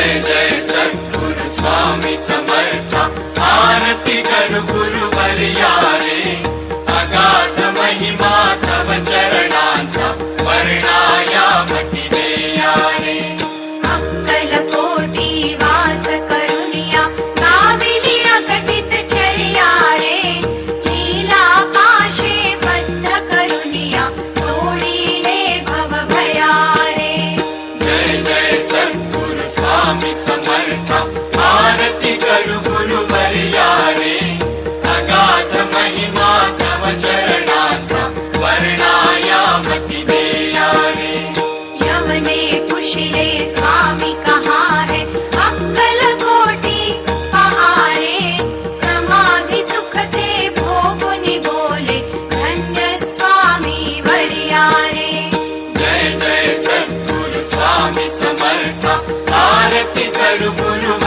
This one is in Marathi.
जय जय सद्गुरु स्वामी समर्था, आरती करू गुरुवर्या रे, अगाध महिमा तव चरणांचा, वर्णायामती देया रे. अक्कलकोटी वास करुनिया, गाविली अकटित चर्या रे, लीला पाशे बद्ध करुनिया, तोडिले भव भया रे. जय जय सद्गुरु स्वामी समर्था, आरती करू गुरुवर्या रे, अगाध महिमा तव चरणांचा, वर्णायामती देया रे. यवने पुशिले स्वामी कहाँ है, अक्कलकोटी पहारे, समाधि सुख ते भोगुनि बोले, धन्य स्वामी वर्या रे. जय जय सद्गुरु स्वामी समर्था, आरती करू गुरु